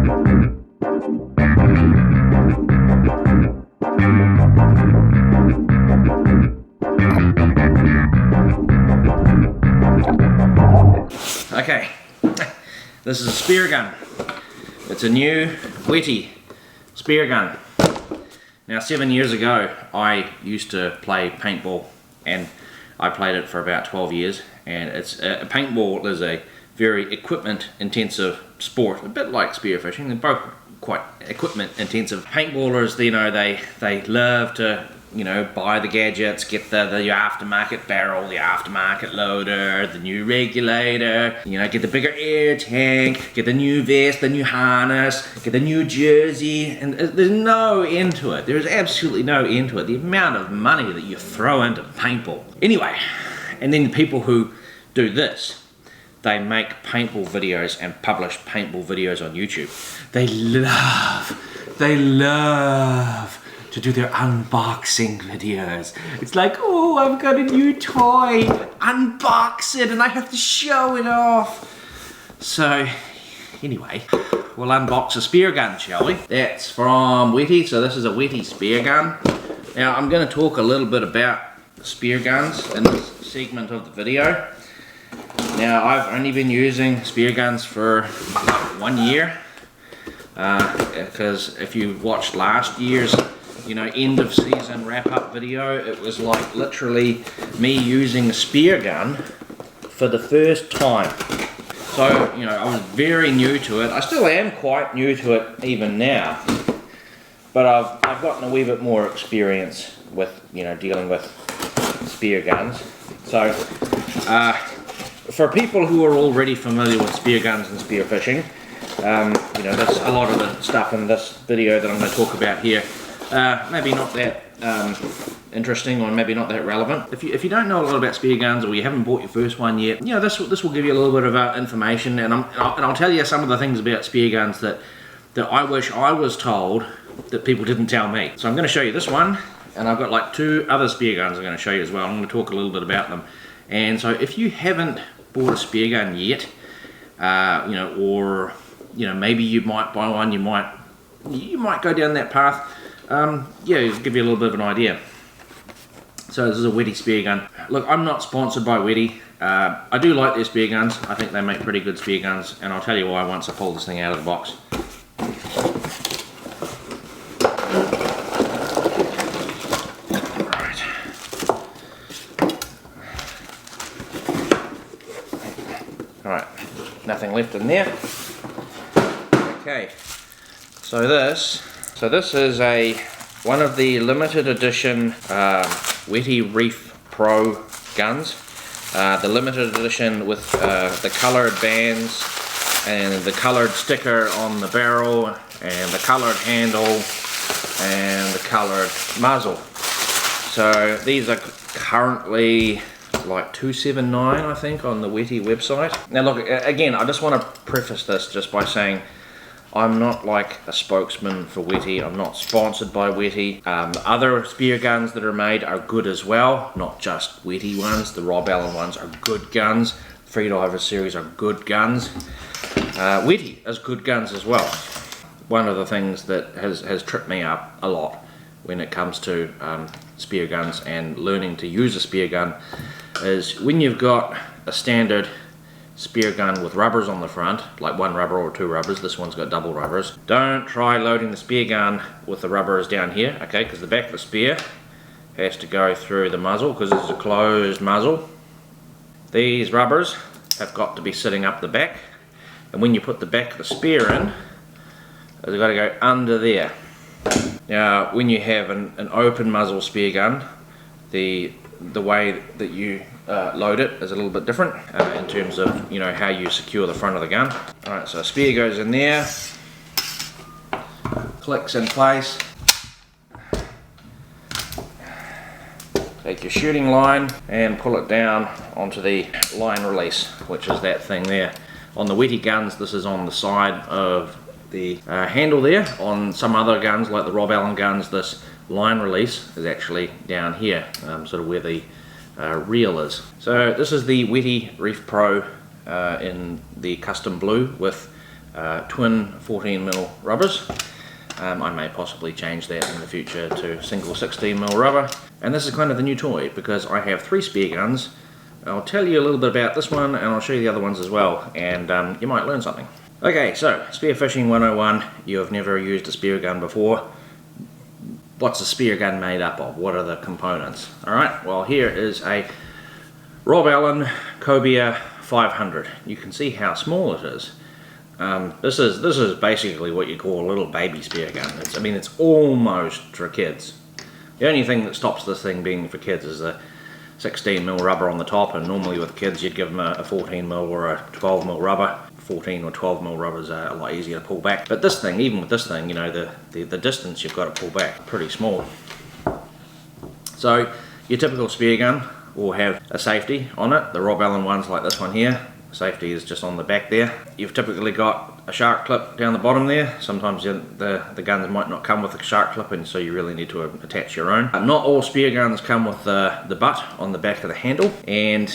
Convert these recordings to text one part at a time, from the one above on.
Okay, this is a spear gun. It's a new wetty spear gun. Now 7 years ago I used to play paintball, and I played it for about 12 years, and it's paintball is a very equipment intensive sport, a bit like spearfishing. They're both quite equipment intensive. Paintballers, you know, they love to, you know, buy the gadgets, get the aftermarket barrel, the aftermarket loader, the new regulator, you know, get the bigger air tank, get the new vest, the new harness, get the new jersey, and there's no end to it. There's absolutely no end to it. The amount of money that you throw into paintball. Anyway, and then the people who do this, they make paintball videos and publish paintball videos on YouTube. They love to do their unboxing videos. It's like, oh, I've got a new toy, unbox it, and I have to show it off. So, anyway, we'll unbox a spear gun, shall we? That's from Wetty, so this is a Wetty spear gun. Now, I'm gonna talk a little bit about spear guns in this segment of the video. Now, I've only been using spear guns for about 1 year, because if you watched last year's, you know, end of season wrap up video, it was like literally me using a spear gun for the first time. So, you know, I was very new to it. I still am quite new to it even now, but I've gotten a wee bit more experience with, you know, dealing with spear guns. So, for people who are already familiar with spear guns and spearfishing, you know, that's a lot of the stuff in this video that I'm going to talk about here. Maybe not that interesting, or maybe not that relevant. If you don't know a lot about spear guns, or you haven't bought your first one yet, you know, this will give you a little bit of information, and I'll tell you some of the things about spear guns that I wish I was told that people didn't tell me. So I'm going to show you this one, and I've got like 2 other spear guns I'm going to show you as well. I'm going to talk a little bit about them. And so if you haven't bought a spear gun yet, you know, or you know, maybe you might buy one, you might go down that path. Yeah, it'll give you a little bit of an idea. So this is a Wetty spear gun. Look, I'm not sponsored by Wetty. I do like their spear guns. I think they make pretty good spear guns, and I'll tell you why once I pull this thing out of the box. Alright, nothing left in there. Okay, so this is one of the limited edition Wetty Reef Pro guns. The limited edition with the coloured bands and the coloured sticker on the barrel and the coloured handle and the coloured muzzle. So these are currently like $279, I think, on the Wetty website. Now look, again, I just want to preface this just by saying I'm not like a spokesman for Wetty. I'm not sponsored by Wetty. Other spear guns that are made are good as well, not just Wetty ones. The Rob Allen ones are good guns. Freediver series are good guns. Wetty is good guns as well. One of the things that has tripped me up a lot when it comes to spear guns and learning to use a spear gun is when you've got a standard spear gun with rubbers on the front, like 1 rubber or 2 rubbers. This one's got double rubbers. Don't try loading the spear gun with the rubbers down here, okay, because the back of the spear has to go through the muzzle, because this is a closed muzzle. These rubbers have got to be sitting up the back, and when you put the back of the spear in, they've got to go under there. Now when you have an open muzzle spear gun, the way that you load it is a little bit different in terms of, you know, how you secure the front of the gun. Alright, so spear goes in there, clicks in place. Take your shooting line and pull it down onto the line release, which is that thing there. On the Wetty guns, this is on the side of the handle there. On some other guns, like the Rob Allen guns, this line release is actually down here, sort of where the reel is. So this is the Wetty Reef Pro in the custom blue with twin 14mm rubbers. I may possibly change that in the future to single 16mm rubber. And this is kind of the new toy because I have 3 spear guns. I'll tell you a little bit about this one and I'll show you the other ones as well, and you might learn something. Okay, so spearfishing 101. You have never used a spear gun before. What's a spear gun made up of? What are the components? Alright, well here is a Rob Allen Cobia 500. You can see how small it is. This is basically what you call a little baby spear gun. It's almost for kids. The only thing that stops this thing being for kids is the 16mm rubber on the top, and normally with kids you'd give them a 14mm or a 12mm rubber. 14 or 12mm rubbers are a lot easier to pull back. But this thing, even with this thing, you know, the distance you've got to pull back, pretty small. So your typical spear gun will have a safety on it. The Rob Allen ones like this one here, safety is just on the back there. You've typically got a shark clip down the bottom there. Sometimes the guns might not come with a shark clip, and so you really need to attach your own. Not all spear guns come with the butt on the back of the handle, and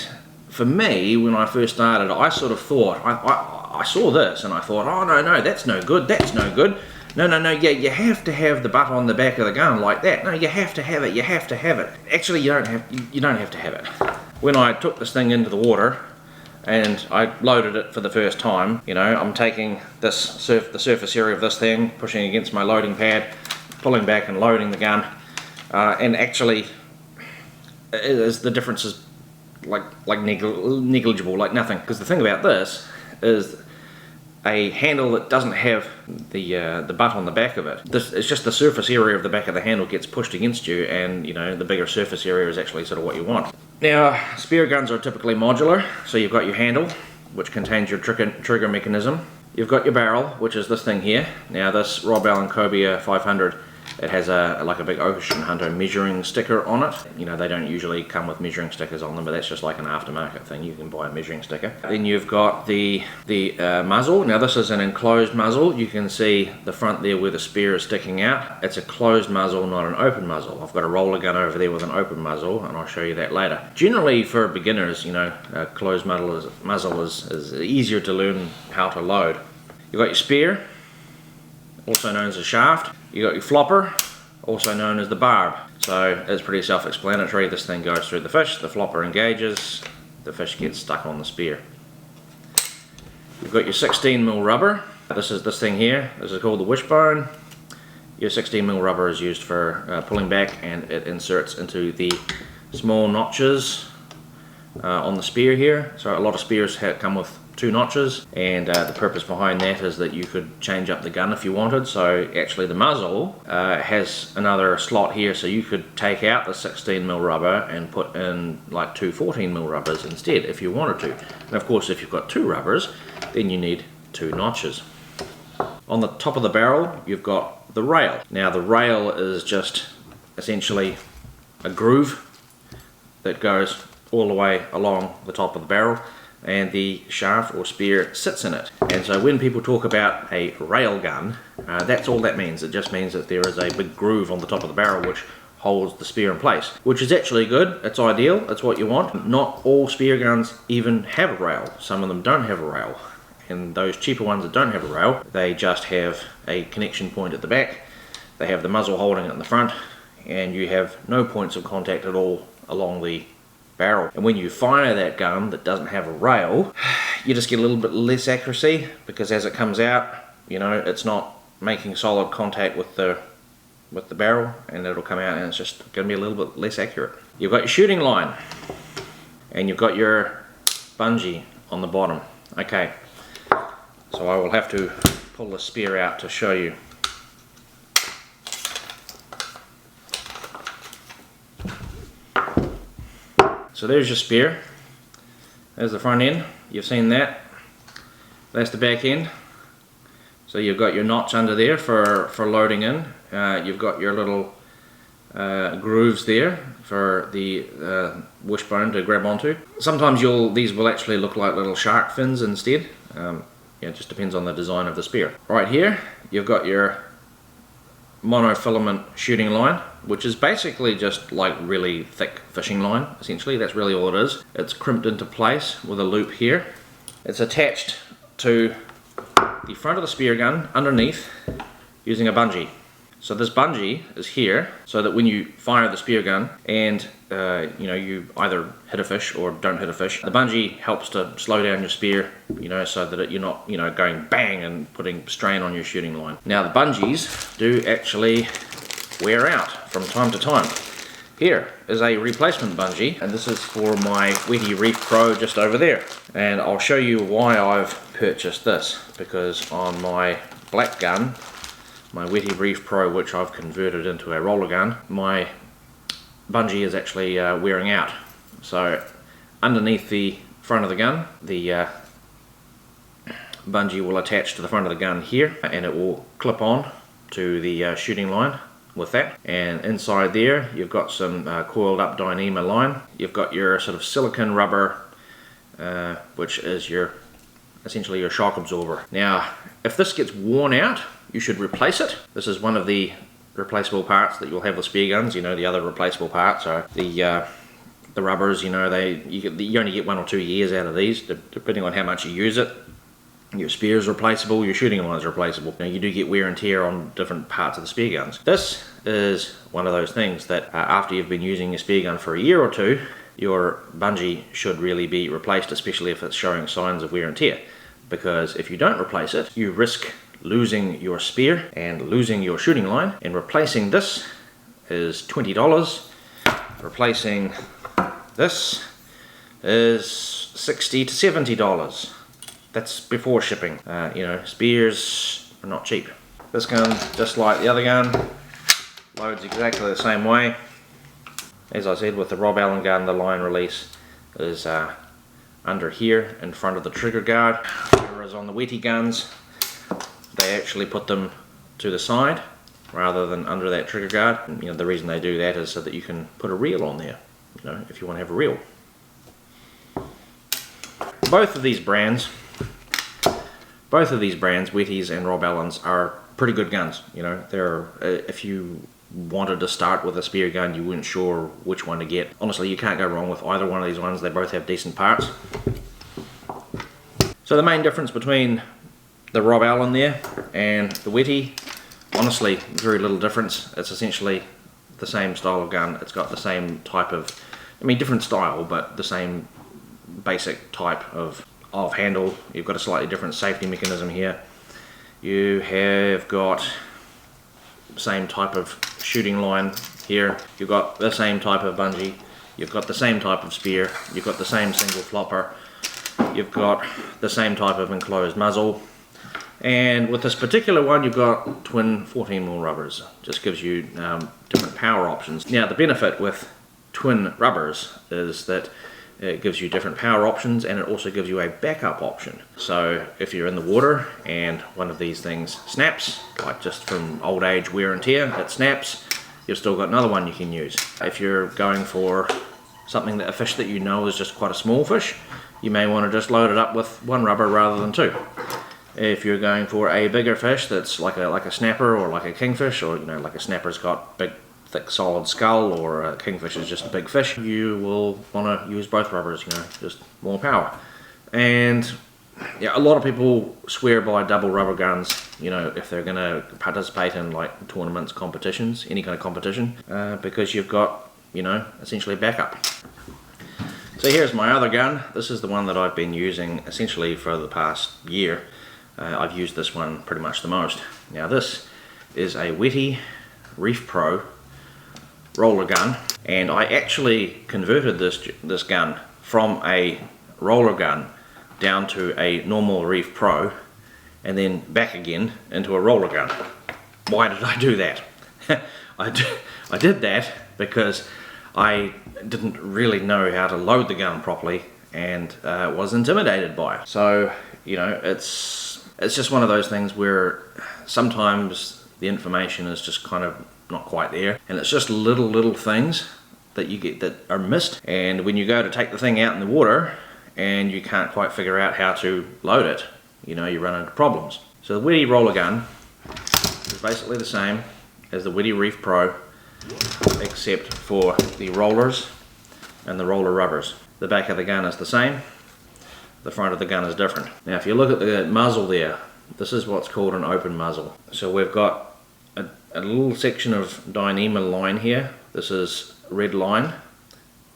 for me, when I first started, I sort of thought, I saw this and I thought, oh no, that's no good, that's no good. No, yeah, you have to have the butt on the back of the gun like that. No, you have to have it, you have to have it. Actually, you don't have to have it. When I took this thing into the water and I loaded it for the first time, you know, I'm taking the surface area of this thing, pushing against my loading pad, pulling back and loading the gun, and actually, the difference is like negligible, like nothing. Because the thing about this is a handle that doesn't have the butt on the back of it. It's just the surface area of the back of the handle gets pushed against you, and you know, the bigger surface area is actually sort of what you want. Now, spear guns are typically modular, so you've got your handle, which contains your trigger mechanism. You've got your barrel, which is this thing here. Now this Rob Allen Cobia 500, it has like a big Ocean Hunter measuring sticker on it. You know, they don't usually come with measuring stickers on them, but that's just like an aftermarket thing. You can buy a measuring sticker. Then you've got the muzzle. Now this is an enclosed muzzle. You can see the front there where the spear is sticking out. It's a closed muzzle, not an open muzzle. I've got a roller gun over there with an open muzzle, and I'll show you that later. Generally for beginners, you know, a closed muzzle is easier to learn how to load. You've got your spear, also known as a shaft. You got your flopper, also known as the barb. So it's pretty self-explanatory. This thing goes through the fish, the flopper engages, the fish gets stuck on the spear. You've got your 16mm rubber. This is this thing here. This is called the wishbone. Your 16mm rubber is used for pulling back, and it inserts into the small notches on the spear here. So a lot of spears come with 2 notches, and the purpose behind that is that you could change up the gun if you wanted. So actually the muzzle has another slot here, so you could take out the 16mm rubber and put in like 2 14mm rubbers instead if you wanted to. And of course, if you've got 2 rubbers, then you need 2 notches. On the top of the barrel, you've got the rail. Now the rail is just essentially a groove that goes all the way along the top of the barrel, and the shaft or spear sits in it. And so when people talk about a rail gun, that's all that means. It just means that there is a big groove on the top of the barrel which holds the spear in place, which is actually good. It's ideal, it's what you want. Not all spear guns even have a rail. Some of them don't have a rail, and those cheaper ones that don't have a rail, they just have a connection point at the back. They have the muzzle holding it in the front, and you have no points of contact at all along the barrel. And when you fire that gun that doesn't have a rail, you just get a little bit less accuracy, because as it comes out, you know, it's not making solid contact with the barrel, and it'll come out and it's just going to be a little bit less accurate. You've got your shooting line, and you've got your bungee on the bottom. Okay, so I will have to pull the spear out to show you. So there's your spear. There's the front end. You've seen that. That's the back end. So you've got your notch under there for loading in. You've got your little grooves there for the wishbone to grab onto. Sometimes these will actually look like little shark fins instead. Yeah, it just depends on the design of the spear. Right here, you've got your monofilament shooting line, which is basically just like really thick fishing line. Essentially, that's really all it is. It's crimped into place with a loop here. It's attached to the front of the spear gun underneath using a bungee. So this bungee is here so that when you fire the spear gun and you either hit a fish or don't hit a fish, the bungee helps to slow down your spear, so that you're not going bang and putting strain on your shooting line. Now the bungees do actually wear out from time to time. Here is a replacement bungee, and this is for my Wetty Reef Pro just over there. And I'll show you why I've purchased this, because on my black gun, my Wetty Reef Pro, which I've converted into a roller gun, my bungee is actually wearing out. So underneath the front of the gun, the bungee will attach to the front of the gun here, and it will clip on to the shooting line with that. And inside there you've got some coiled up Dyneema line. You've got your sort of silicone rubber, which is essentially your shock absorber. Now if this gets worn out, you should replace it. This is one of the replaceable parts that you'll have with spear guns. The other replaceable parts are the rubbers. You only get 1 or 2 years out of these, depending on how much you use it. Your spear is replaceable, your shooting line is replaceable. Now you do get wear and tear on different parts of the spear guns. This is one of those things that after you've been using your spear gun for a year or two, your bungee should really be replaced, especially if it's showing signs of wear and tear. Because if you don't replace it, you risk losing your spear and losing your shooting line. And replacing this is $20. Replacing this is $60 to $70. That's before shipping. Spears are not cheap. This gun, just like the other gun, loads exactly the same way. As I said, with the Rob Allen gun, the line release is under here in front of the trigger guard, whereas on the Wetty guns they actually put them to the side rather than under that trigger guard. And, the reason they do that is so that you can put a reel on there, if you want to have a reel. Both of these brands, Wetties and Rob Allens, are pretty good guns. If you wanted to start with a spear gun, you weren't sure which one to get, honestly, you can't go wrong with either one of these ones. They both have decent parts. So the main difference between the Rob Allen there and the Wetty, honestly, very little difference. It's essentially the same style of gun. It's got the same type of, different style, but the same basic type of handle. You've got a slightly different safety mechanism here. You have got the same type of shooting line here. You've got the same type of bungee. You've got the same type of spear. You've got the same single flopper. You've got the same type of enclosed muzzle. And with this particular one, you've got twin 14mm rubbers. Just gives you different power options. Now the benefit with twin rubbers is that it gives you different power options, and it also gives you a backup option. So if you're in the water and one of these things snaps, like just from old age wear and tear, it snaps, you've still got another one you can use. If you're going for something a fish that you know is just quite a small fish, you may want to just load it up with one rubber rather than two. If you're going for a bigger fish that's like a snapper or like a kingfish, or like a snapper's got big thick solid skull, or a kingfish is just a big fish, you will want to use both rubbers, just more power. And yeah, a lot of people swear by double rubber guns, if they're going to participate in like tournaments, competitions, any kind of competition, because you've got, essentially backup. So here's my other gun. This is the one that I've been using essentially for the past year. I've used this one pretty much the most. Now this is a Wetty Reef Pro roller gun, and I actually converted this gun from a roller gun down to a normal Reef Pro, and then back again into a roller gun. Why did I do that? I did that because I didn't really know how to load the gun properly, and was intimidated by it. So it's just one of those things where sometimes the information is just kind of not quite there, and it's just little things that you get that are missed, and when you go to take the thing out in the water and you can't quite figure out how to load it, you run into problems. So the Wetty roller gun is basically the same as the Wetty Reef Pro, except for the rollers and the roller rubbers. The back of the gun is the same, the front of the gun is different. Now if you look at the muzzle there, this is what's called an open muzzle. So we've got a little section of Dyneema line here. This is red line.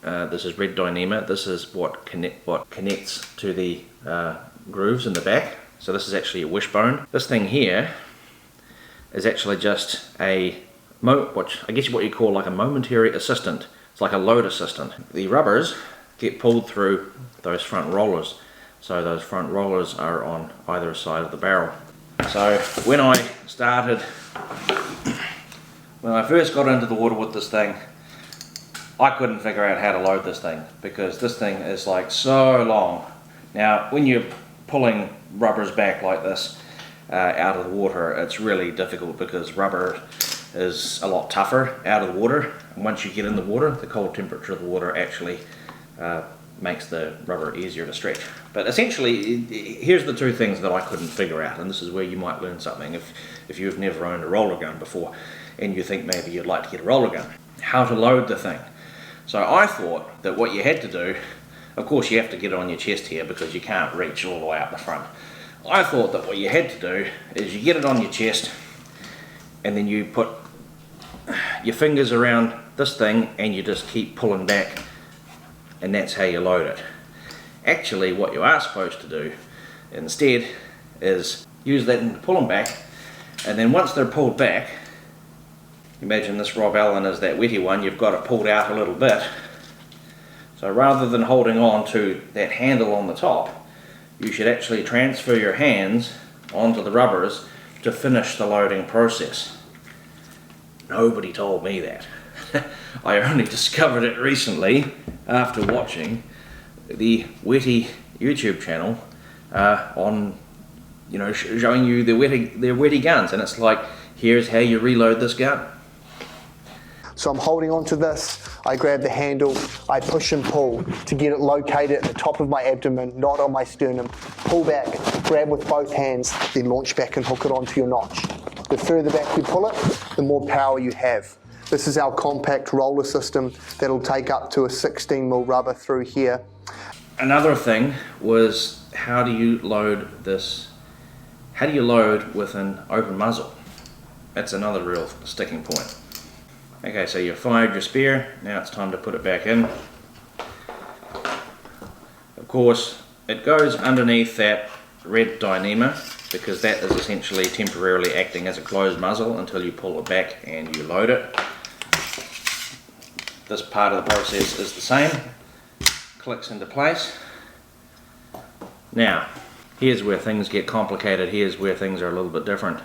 This is red Dyneema. This is what connects to the grooves in the back. So this is actually a wishbone. This thing here is actually just I guess what you call like a momentary assistant. It's like a load assistant. The rubbers get pulled through those front rollers. So those front rollers are on either side of the barrel. So when I first got into the water with this thing, I couldn't figure out how to load this thing because this thing is like so long. Now when you're pulling rubbers back like this out of the water, it's really difficult because rubber is a lot tougher out of the water, and once you get in the water, the cold temperature of the water actually makes the rubber easier to stretch. But essentially, here's the two things that I couldn't figure out, and this is where you might learn something if you've never owned a roller gun before and you think maybe you'd like to get a roller gun. How to load the thing. So I thought that what you had to do, of course you have to get it on your chest here because you can't reach all the way up the front. I thought that what you had to do is you get it on your chest and then you put your fingers around this thing and you just keep pulling back, and that's how you load it. Actually what you are supposed to do instead is use that and pull them back, and then once they're pulled back, imagine this Rob Allen is that wetty one, you've got it pulled out a little bit. So rather than holding on to that handle on the top, you should actually transfer your hands onto the rubbers to finish the loading process. Nobody told me that. I only discovered it recently after watching the Wetty YouTube channel on, you know, showing you their wetty guns, and it's like, here's how you reload this gun. So I'm holding on to this, I grab the handle, I push and pull to get it located at the top of my abdomen, not on my sternum. Pull back, grab with both hands, then launch back and hook it onto your notch. The further back you pull it, the more power you have. This is our compact roller system that'll take up to a 16mm rubber through here. Another thing was, how do you load this? How do you load with an open muzzle? That's another real sticking point. Okay, so you've fired your spear, now it's time to put it back in. Of course, it goes underneath that red Dyneema because that is essentially temporarily acting as a closed muzzle until you pull it back and you load it. This part of the process is the same, clicks into place. Now, here's where things get complicated, here's where things are a little bit different.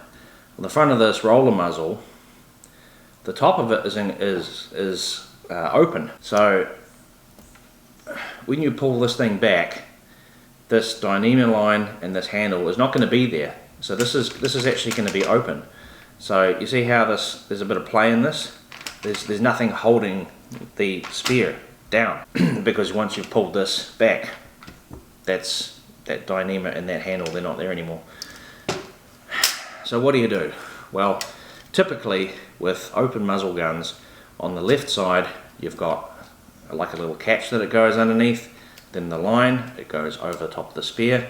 On the front of this roller muzzle, the top of it is open. So when you pull this thing back, this Dyneema line and this handle is not going to be there. So this is actually going to be open. So you see how there's a bit of play in this? There's nothing holding the spear down because once you've pulled this back, that Dyneema and that handle, they're not there anymore. So what do? Well, typically with open muzzle guns, on the left side you've got like a little catch that it goes underneath, then the line, it goes over the top of the spear,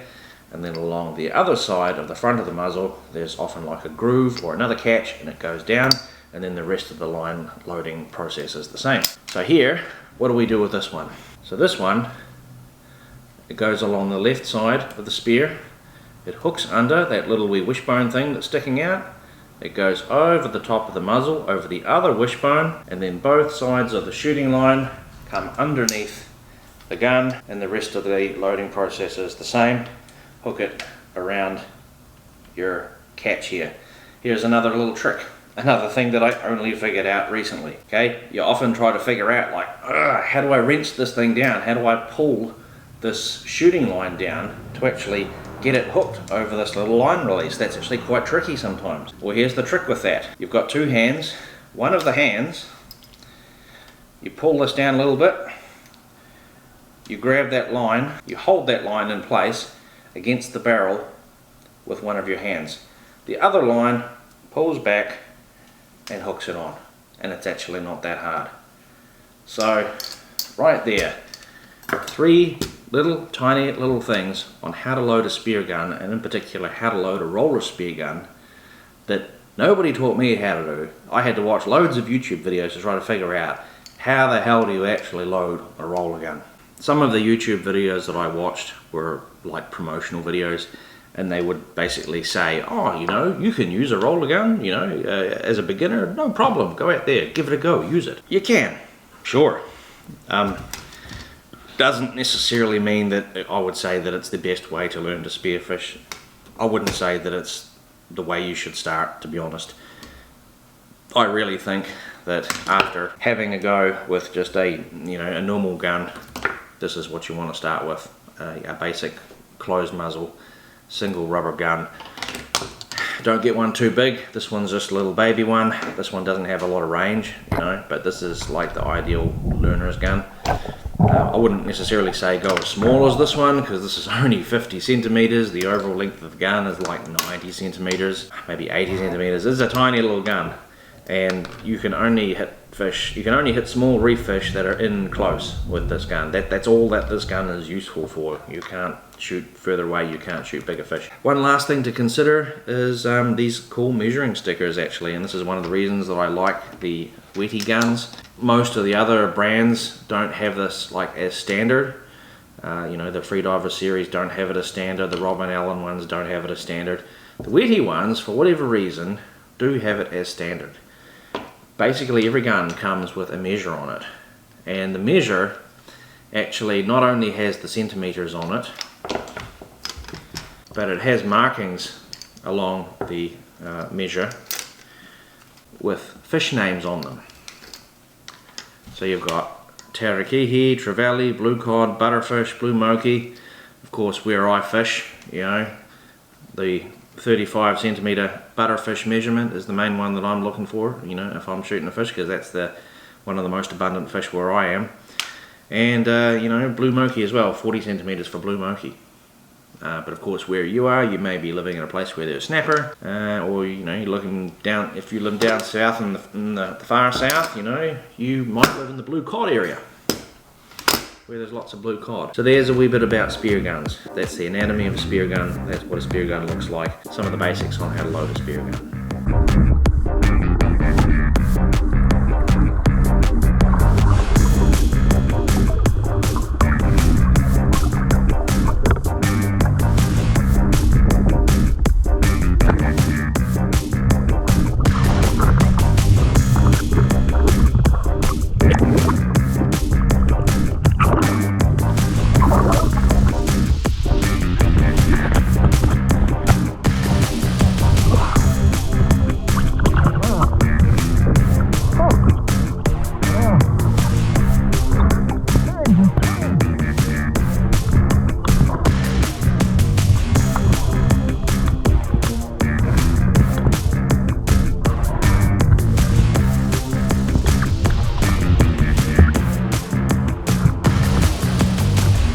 and then along the other side of the front of the muzzle there's often like a groove or another catch, and it goes down, and then the rest of the line loading process is the same. So here, what do we do with this one? So this one, it goes along the left side of the spear, it hooks under that little wee wishbone thing that's sticking out, it goes over the top of the muzzle, over the other wishbone, and then both sides of the shooting line come underneath the gun, and the rest of the loading process is the same. Hook it around your catch here. Here's another little trick, another thing that I only figured out recently. Okay, you often try to figure out like, how do I wrench this thing down? How do I pull this shooting line down to actually get it hooked over this little line release? That's actually quite tricky sometimes. Well, here's the trick with that. You've got two hands. One of the hands, you pull this down a little bit, you grab that line, you hold that line in place against the barrel with one of your hands. The other line pulls back and hooks it on, and it's actually not that hard. So right there, 3 little tiny little things on how to load a spear gun, and in particular how to load a roller spear gun, that nobody taught me how to do. I had to watch loads of YouTube videos to try to figure out how the hell do you actually load a roller gun. Some of the YouTube videos that I watched were like promotional videos, and they would basically say, oh, you know, you can use a roller gun, you know, as a beginner, no problem, go out there, give it a go, use it. You can, sure. Doesn't necessarily mean that I would say that it's the best way to learn to spearfish. I wouldn't say that it's the way you should start, to be honest. I really think that after having a go with just a normal gun, this is what you want to start with. A basic closed muzzle, single rubber gun. Don't get one too big. This one's just a little baby one. This one doesn't have a lot of range, you know, but this is like the ideal learner's gun. I wouldn't necessarily say go as small as this one, because this is only 50 centimeters. The overall length of the gun is like 90 centimeters, maybe 80 centimeters. This is a tiny little gun, and you can only hit fish. You can only hit small reef fish that are in close with this gun. That's all that this gun is useful for. You can't shoot further away. You can't shoot bigger fish. One last thing to consider is these cool measuring stickers, actually, and this is one of the reasons that I like the wetty guns. Most of the other brands don't have this like as standard. You know, the Freediver series don't have it as standard. The Robin Allen ones don't have it as standard. The wetty ones, for whatever reason, do have it as standard. Basically, every gun comes with a measure on it, and the measure actually not only has the centimeters on it, but it has markings along the measure with fish names on them. So you've got tarakihi, trevally, blue cod, butterfish, blue moki. Of course, where I fish, you know, the 35 centimeter butterfish measurement is the main one that I'm looking for, you know, if I'm shooting a fish, because that's one of the most abundant fish where I am. And you know, blue moki as well, 40 centimeters for blue moki. But of course, where you are, you may be living in a place where there's snapper, or you know, you're looking down. If you live down south in the far south, you know, you might live in the blue cod area, where there's lots of blue cod. So there's a wee bit about spear guns. That's the anatomy of a spear gun. That's what a spear gun looks like. Some of the basics on how to load a spear gun.